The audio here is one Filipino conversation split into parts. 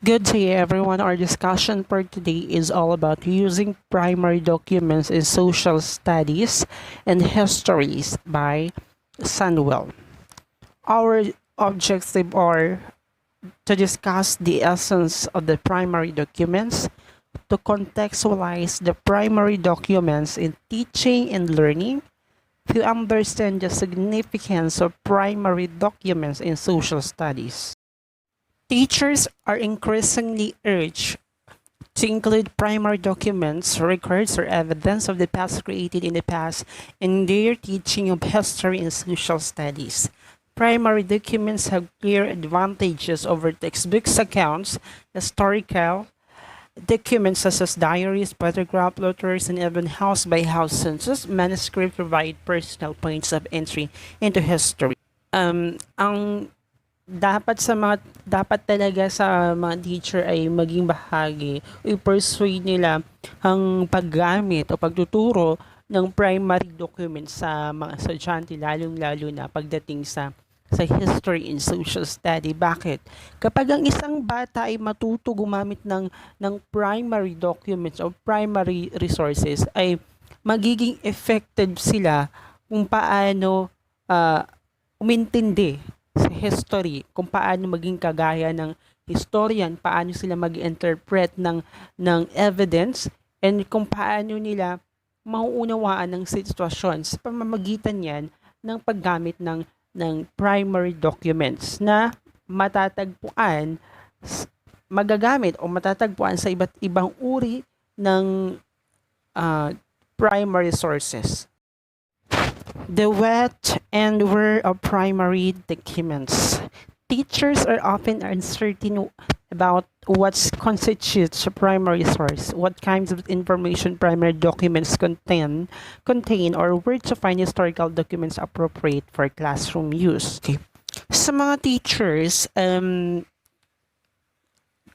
Good day, everyone. Our discussion for today is all about using primary documents in social studies and histories by Sandwell. Our objective are to discuss the essence of the primary documents, to contextualize the primary documents in teaching and learning, to understand the significance of primary documents in social studies. Teachers are increasingly urged to include primary documents, records, or evidence of the past created in the past in their teaching of history and social studies. Primary documents have clear advantages over textbooks accounts, historical documents such as diaries, photograph letters, and even house-by-house census manuscripts provide personal points of entry into history. Ang dapat talaga sa mga teacher ay maging bahagi o i-persuade nila ang paggamit o pagtuturo ng primary documents sa mga estudyante, lalong-lalo na pagdating sa history and social study. Bakit? Kapag ang isang bata ay matuto gumamit ng primary documents o primary resources, ay magiging effective sila kung paano umintindi sa history, kung paano maging kagaya ng historian, paano sila mag-interpret ng evidence, and kung paano nila mauunawaan ng sitwasyon sa pamamagitan yan ng paggamit ng primary documents na matatagpuan, magagamit o matatagpuan sa iba't ibang uri ng primary sources. The what and where of primary documents. Teachers are often uncertain about what constitutes a primary source, what kinds of information primary documents contain, or where to find historical documents appropriate for classroom use. Okay. Sa mga teachers,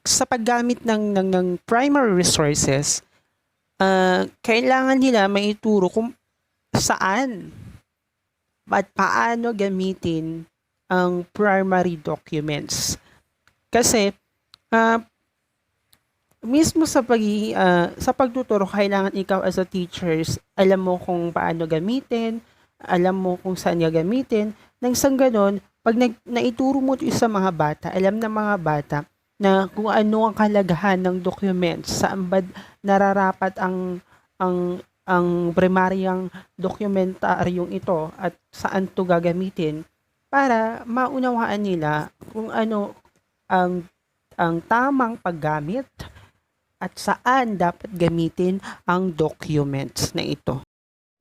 sa paggamit ng primary resources, kailangan nila maituro kung saan at paano gamitin ang primary documents. Kasi mismo sa pagtuturo, kailangan ikaw as a teachers, alam mo kung paano gamitin, alam mo kung saan gamitin. Nang sang ganon, pag naituro mo ito sa mga bata, alam ng mga bata na kung ano ang kalagahan ng documents, saan ba nararapat ang primaryang dokumentaryong ito at saan to gagamitin para maunawaan nila kung ano ang tamang paggamit at saan dapat gamitin ang documents na ito.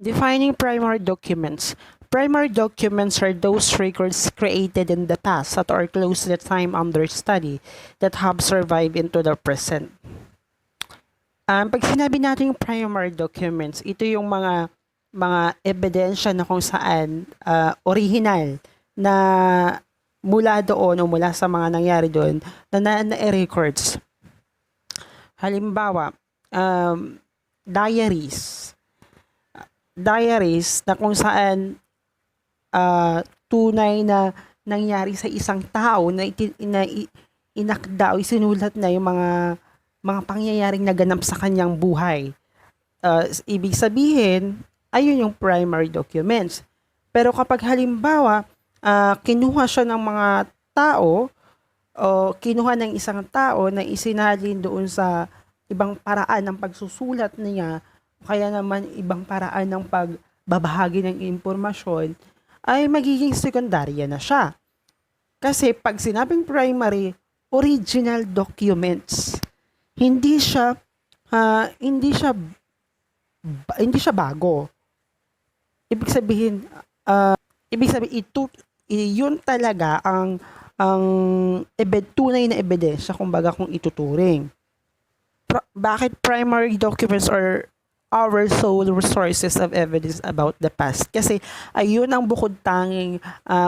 Defining primary documents. Primary documents are those records created in the past that are close to the time under study that have survived into the present. Pag sinabi natin yung primary documents, ito yung mga ebidensya na kung saan original na mula doon o mula sa mga nangyari doon na records. Halimbawa, diaries na kung saan tunay na nangyari sa isang tao na inakda o isinulat na yung mga pangyayaring naganap sa kanyang buhay. Ibig sabihin, ayun yung primary documents. Pero kapag halimbawa, kinuha siya ng mga tao o kinuha ng isang tao na isinalin doon sa ibang paraan ng pagsusulat niya, o kaya naman ibang paraan ng pagbabahagi ng impormasyon, ay magiging sekundarya na siya. Kasi pag sinabing primary, original documents, hindi siya bago. Ibig sabihin yun talaga ang tunay na ebidensya, kumbaga, kung ituturing. Bakit primary documents are our sole resources of evidence about the past? Kasi ayun ang bukod tanging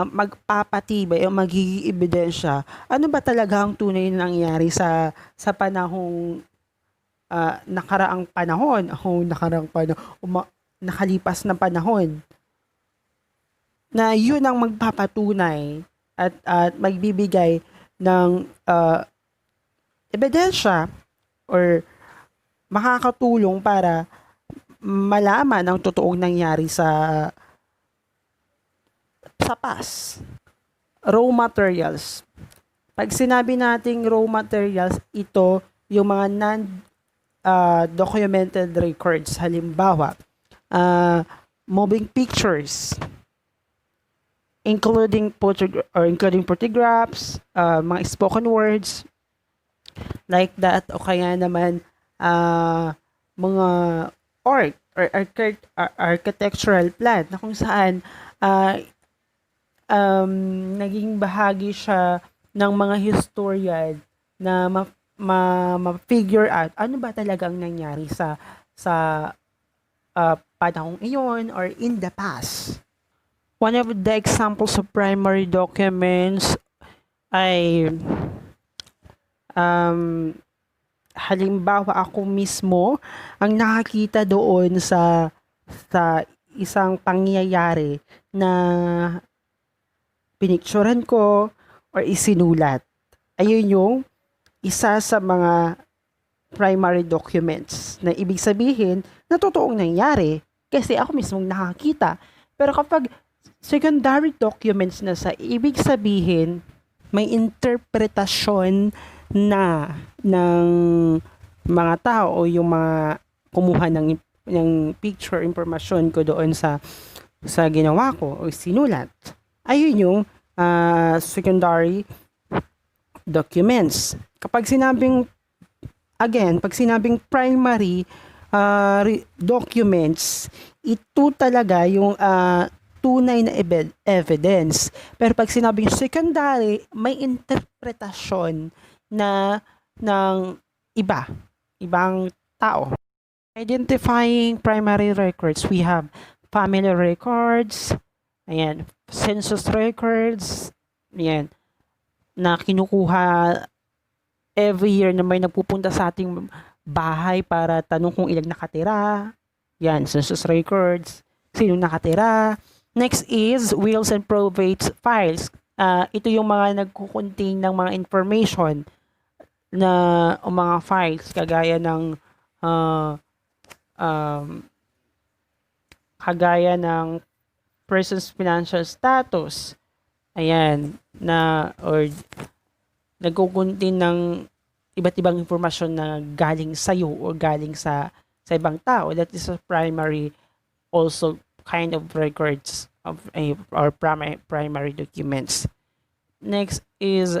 magpapatibay o magiging ebidensya. Ano ba talaga ang tunay na nangyari sa panahong nakaraang panahon nakalipas na panahon, na yun ang magpapatunay at magbibigay ng ebidensya or makakatulong para malaman ang totoong nangyari sa past. Raw materials. Pag sinabi nating raw materials, ito yung mga non-documented records. Halimbawa, moving pictures, including photographs, mga spoken words, like that, o kaya naman mga art or architectural plan na kung saan naging bahagi siya ng mga historian na ma-figure out ano ba talagang nangyari sa panahong iyon or in the past. One of the examples of primary documents ay halimbawa ako mismo ang nakakita doon sa isang pangyayari na pinicturan ko or isinulat. Ayun yung isa sa mga primary documents na ibig sabihin na totoong nangyari kasi ako mismong nakakita. Pero kapag secondary documents na sa ibig sabihin may interpretasyon na ng mga tao o yung mga kumuha ng picture information ko doon sa ginawa ko o sinulat. Ayun yung secondary documents. Pag sinabing primary documents, ito talaga yung tunay na evidence. Pero pag sinabing secondary, may interpretasyon na ng ibang tao. Identifying primary records, we have family records, ayan, census records, ayan, na kinukuha every year na may nagpupunta sa ating bahay para tanong kung ilang nakatira. Yan, census records, sino nakatira. Next is wills and probate files. Ito yung mga nagkukunting ng mga information na o mga files kagaya ng person's financial status. Ayan, or nagkukunting ng iba't ibang informasyon na galing sa iyo o galing sa ibang tao. That is a primary also kind of records of or primary documents. Next is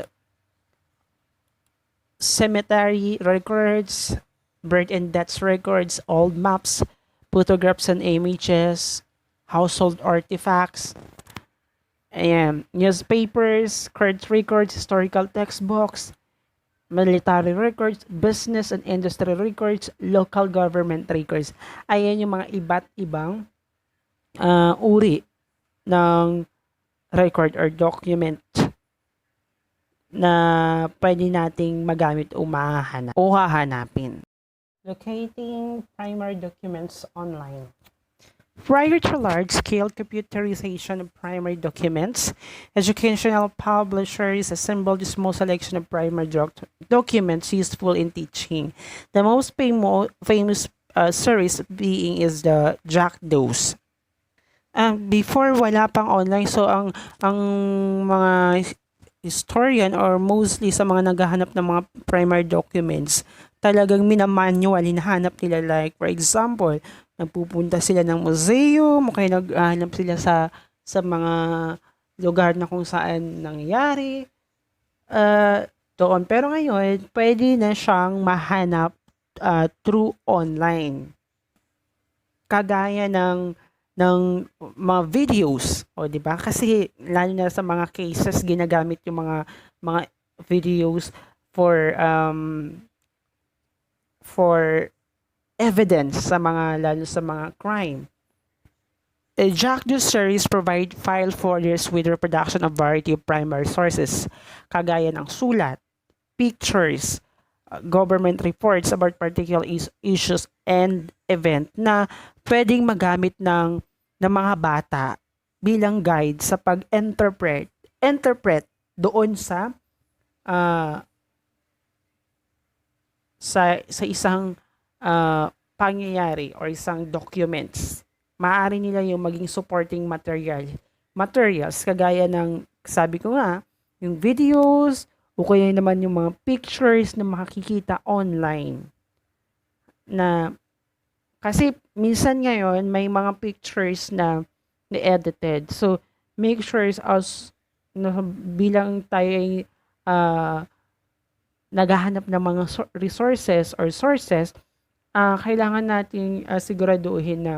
cemetery records, birth and death records, old maps, photographs and images, household artifacts, ayan, newspapers, court records, historical textbooks, military records, business and industry records, local government records. Ayan yung mga iba't ibang uri ng record or document na pwede nating magamit o hahanapin. Locating primary documents online. Prior to large-scale computerization of primary documents, educational publishers assembled a small selection of primary documents useful in teaching. The most famous series being is the Jackdaws. Before wala pang online, so ang mga historian or mostly sa mga naghahanap ng mga primary documents, talagang minamanual, hinahanap nila, like for example, nagpupunta sila ng museum o kaya naghahanap sila sa mga lugar na kung saan nangyayari doon. Pero ngayon, pwede na siyang mahanap through online. Kagaya ng mga videos, o di ba? Kasi lalo na sa mga cases ginagamit yung mga videos for evidence lalo sa mga crime. Jackdaw series provide file folders with reproduction of variety of primary sources, kagaya ng sulat, pictures, government reports about particular issues and event na pwedeng magamit ng mga bata bilang guide sa pag-interpret doon sa sa isang pangyayari or isang documents. Maaari nila yung maging supporting materials kagaya ng sabi ko nga, yung videos o kaya naman yung mga pictures na makikita online na kasi minsan ngayon may mga pictures na edited. So make sure us na bilang tayo ay naghahanap ng mga resources or sources, kailangan nating siguraduhin na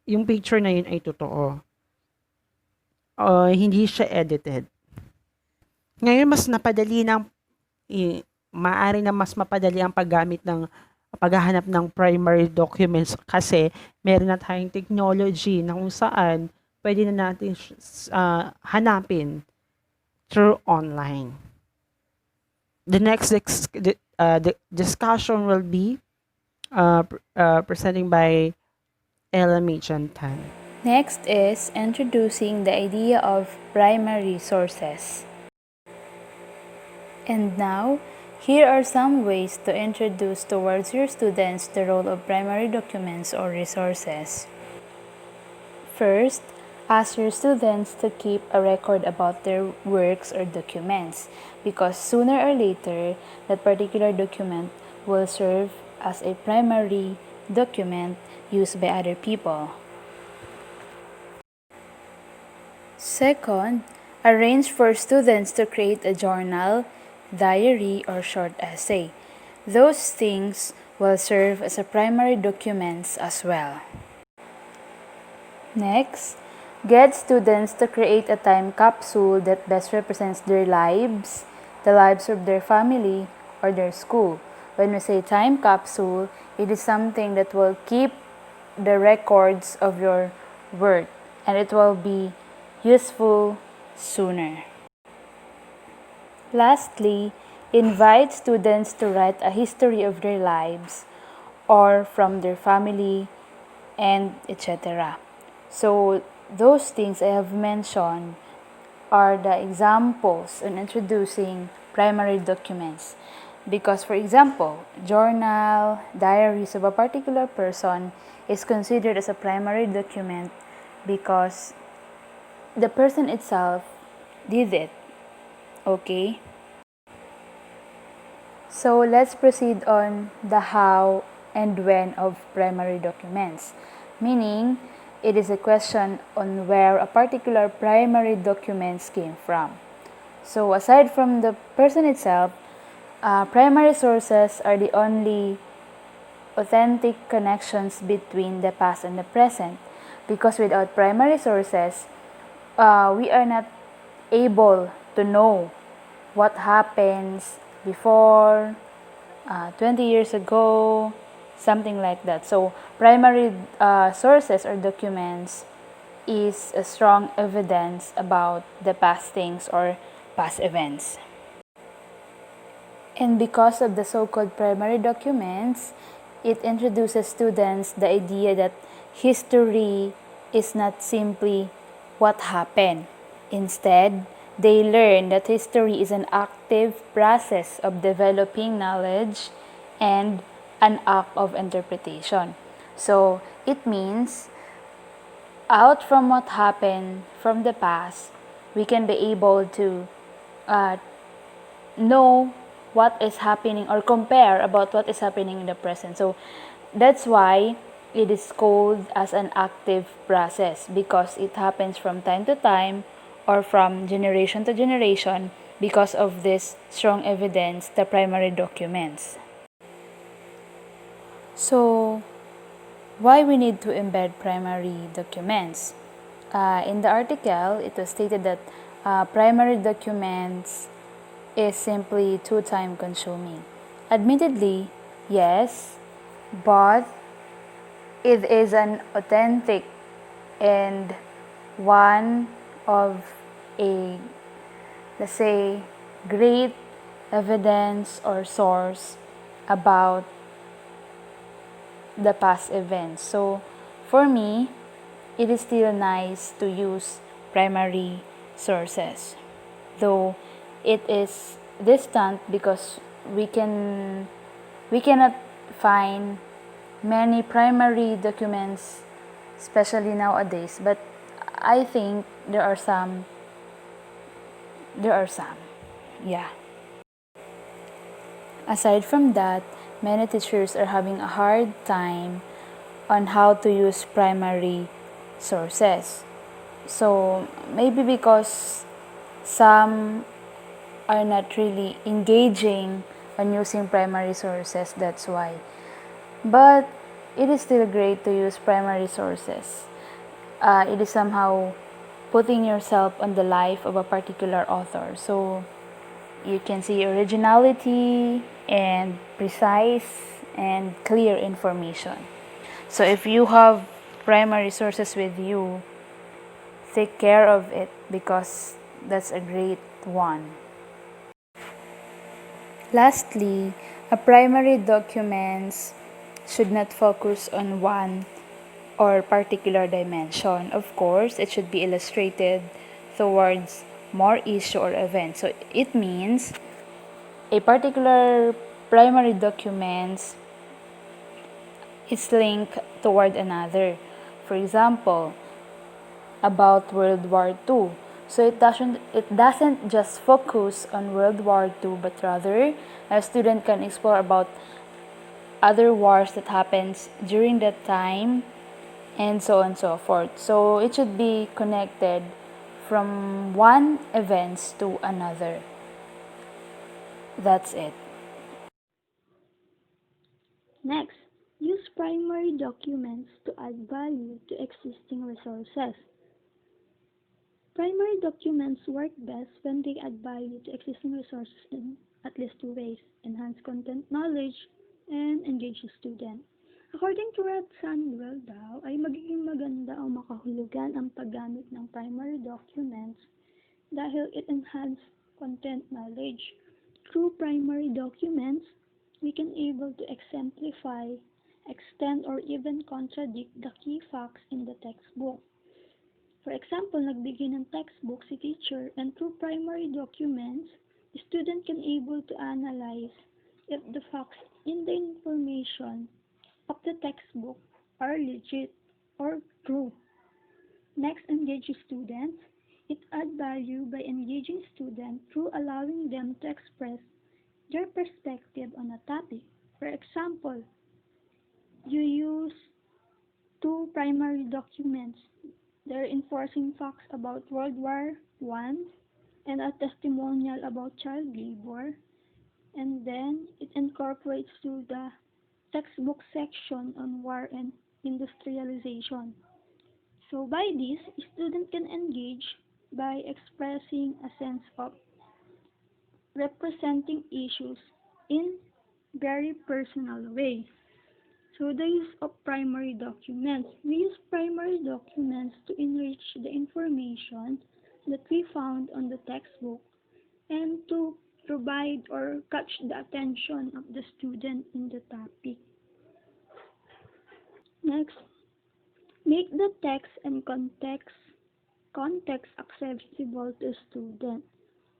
yung picture na yun ay totoo. Hindi siya edited. Ngayon, mas napadali ng, maaari na mas mapadali ang paghahanap ng primary documents kasi meron na tayong technology na kung saan pwede na natin hanapin through online. The next the discussion will be presenting by Ella Machantan. Next is introducing the idea of primary sources. And now, here are some ways to introduce towards your students the role of primary documents or resources. First, ask your students to keep a record about their works or documents because sooner or later, that particular document will serve as a primary document used by other people. Second, arrange for students to create a journal, diary, or short essay. Those things will serve as a primary documents as well. Next, get students to create a time capsule that best represents their lives, the lives of their family, or their school. When we say time capsule, it is something that will keep the records of your work and it will be useful sooner. Lastly, invite students to write a history of their lives or from their family and etc. So those things I have mentioned are the examples in introducing primary documents. Because for example, journal, diaries of a particular person is considered as a primary document because the person itself did it. Okay? So let's proceed on the how and when of primary documents. Meaning, it is a question on where a particular primary documents came from. So aside from the person itself, primary sources are the only authentic connections between the past and the present. Because without primary sources, we are not able to know what happens before, 20 years ago, something like that. So primary sources or documents is a strong evidence about the past things or past events. And because of the so-called primary documents, it introduces students the idea that history is not simply what happened. Instead, they learn that history is an active process of developing knowledge and an act of interpretation. So, it means out from what happened from the past, we can be able to know what is happening or compare about what is happening in the present. So, that's why it is called as an active process because it happens from time to time or from generation to generation because of this strong evidence, the primary documents. So, why we need to embed primary documents? In the article, it was stated that primary documents is simply too time consuming. Admittedly, yes, but it is an authentic and one of a, let's say, great evidence or source about the past events. So for me, it is still nice to use primary sources, though it is distant because we can We cannot find many primary documents, especially nowadays, but I think there are some. There are some. Yeah. Aside from that, many teachers are having a hard time on how to use primary sources. So maybe because some are not really engaging on using primary sources, that's why. But it is still great to use primary sources. It is somehow putting yourself on the life of a particular author. So you can see originality and precise and clear information. So if you have primary sources with you, take care of it because that's a great one. Lastly, a primary documents should not focus on one or particular dimension. Of course, it should be illustrated towards more issue or event. So it means a particular primary documents is linked toward another. For example, about World War II. So it doesn't just focus on World War II, but rather a student can explore about other wars that happens during that time and so on and so forth. So it should be connected from one events to another. That's it. Next, use primary documents to add value to existing resources. Primary documents work best when they add value to existing resources in at least two ways: enhance content knowledge and engage the student. According to Sandwell daw, ay magiging maganda o makahulugan ang paggamit ng primary documents dahil it enhance content knowledge. Through primary documents, we can able to exemplify, extend, or even contradict the key facts in the textbook. For example, nagbigay ng textbook si teacher and through primary documents, the student can able to analyze if the facts in the information of the textbook are legit or true. Next, engage students. It adds value by engaging students through allowing them to express their perspective on a topic. For example, you use two primary documents. They're enforcing facts about World War One and a testimonial about child labor, and then it incorporates to the textbook section on war and industrialization. So by this, student can engage by expressing a sense of representing issues in very personal way. So the use of primary documents. We use primary documents to enrich the information that we found on the textbook and to provide or catch the attention of the student in the topic. Next, make the text and context accessible to student.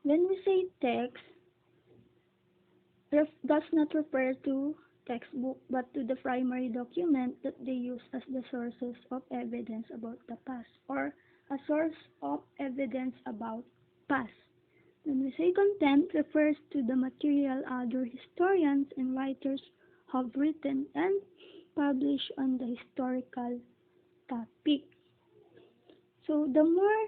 When we say text, does not refer to textbook but to the primary document that they use as the sources of evidence about the past or a source of evidence about past. When we say content, refers to the material other historians and writers have written and published on the historical topic. So the more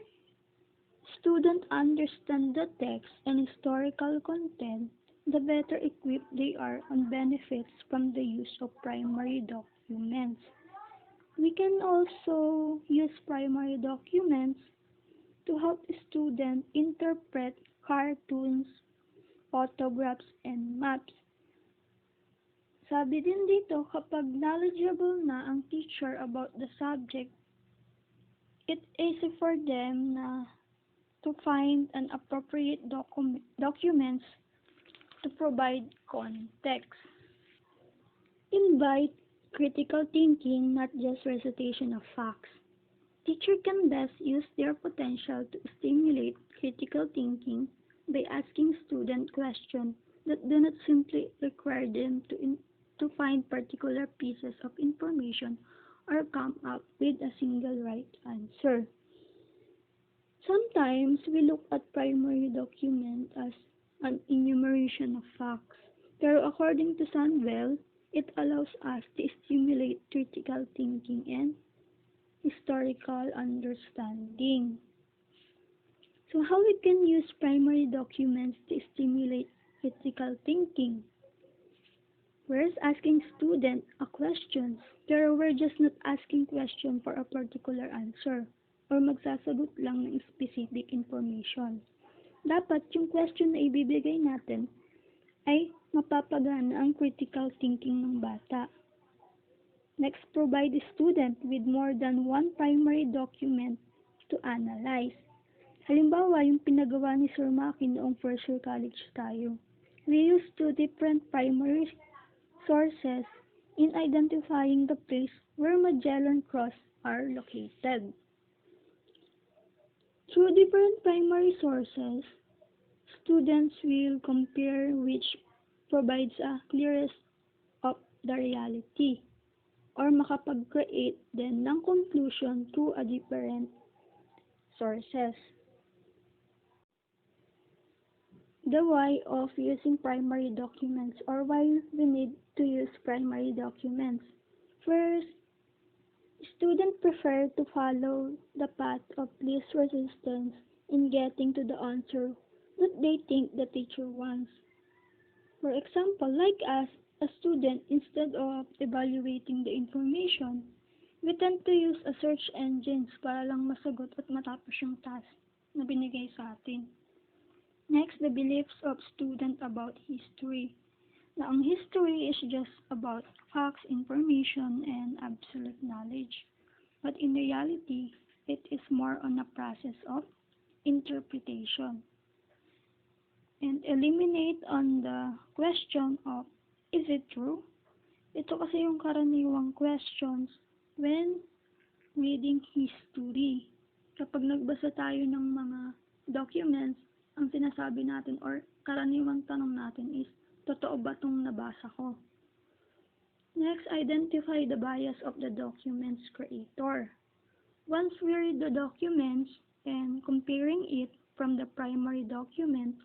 students understand the text and historical content, the better equipped they are on benefits from the use of primary documents. We can also use primary documents to help students interpret cartoons, photographs, and maps. Sabi din dito, kapag knowledgeable na ang teacher about the subject, it's easy for them na to find an appropriate documents to provide context. Invite critical thinking, not just recitation of facts. Teacher can best use their potential to stimulate critical thinking by asking student questions that do not simply require them to to find particular pieces of information or come up with a single right answer. Sometimes we look at primary document as an enumeration of facts, pero according to Sandwell, it allows us to stimulate critical thinking and historical understanding. So how we can use primary documents to stimulate critical thinking? Whereas asking student a questions, pero we're just not asking question for a particular answer or magsasagot lang ng specific information. Dapat yung question na ibibigay natin ay mapapagana ang critical thinking ng bata. Next, provide the student with more than one primary document to analyze. Halimbawa, yung pinagawa ni Sir Maki noong first year college tayo. We use two different primary sources in identifying the place where Magellan Cross are located. Through different primary sources, students will compare which provides a clearest of the reality or makapag-create din ng conclusion through a different sources. The why of using primary documents or why we need to use primary documents. First, students prefer to follow the path of least resistance in getting to the answer that they think the teacher wants. For example, like us, a student, instead of evaluating the information, we tend to use a search engines para lang masagot at matapos yung task na binigay sa atin. Next, the beliefs of student about history. Na ang history is just about facts, information, and absolute knowledge. But in reality, it is more on a process of interpretation. And eliminate on the question of, is it true? Ito kasi yung karaniwang questions when reading history. Kapag nagbasa tayo ng mga documents, ang sinasabi natin or karaniwang tanong natin is, totoo ba itong nabasa ko? Next, identify the bias of the document's creator. Once we read the documents and comparing it from the primary document,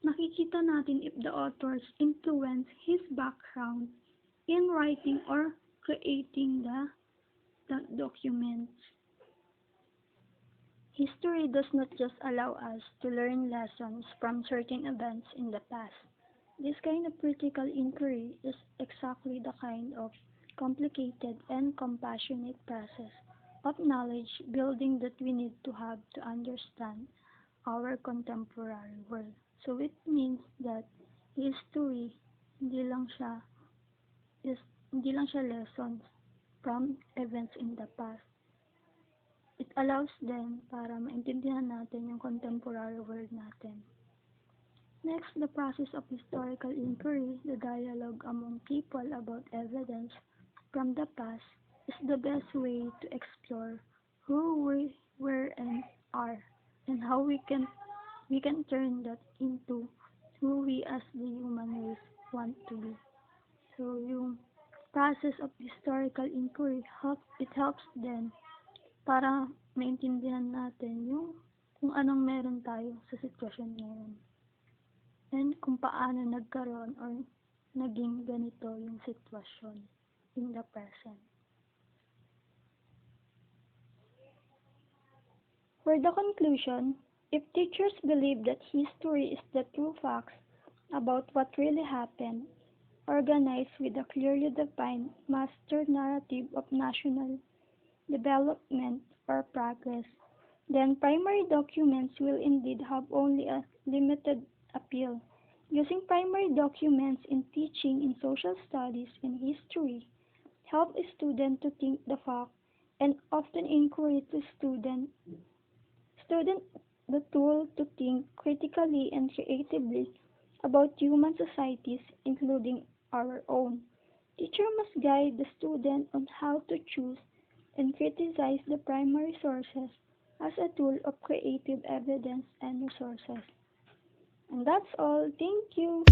nakikita natin if the authors influence his background in writing or creating the documents. History does not just allow us to learn lessons from certain events in the past. This kind of critical inquiry is exactly the kind of complicated and compassionate process of knowledge building that we need to have to understand our contemporary world. So it means that history hindi lang siya lessons from events in the past. It allows them para maintindihan natin yung contemporary world natin. Next, the process of historical inquiry, the dialogue among people about evidence from the past, is the best way to explore who we were and are, and how we can turn that into who we as the human race want to be. So, yung process of historical inquiry, it helps them para maintindihan natin yung kung anong meron tayo sa sitwasyon ngayon. And kung paano nagkaroon or naging ganito yung sitwasyon in the present. For the conclusion, if teachers believe that history is the true facts about what really happened, organized with a clearly defined master narrative of national development or progress, then primary documents will indeed have only a limited appeal. Using primary documents in teaching in social studies and history help a student to think the fact and often encourage the student the tool to think critically and creatively about human societies, including our own. Teacher must guide the student on how to choose and criticize the primary sources as a tool of creative evidence and resources. And that's all. Thank you.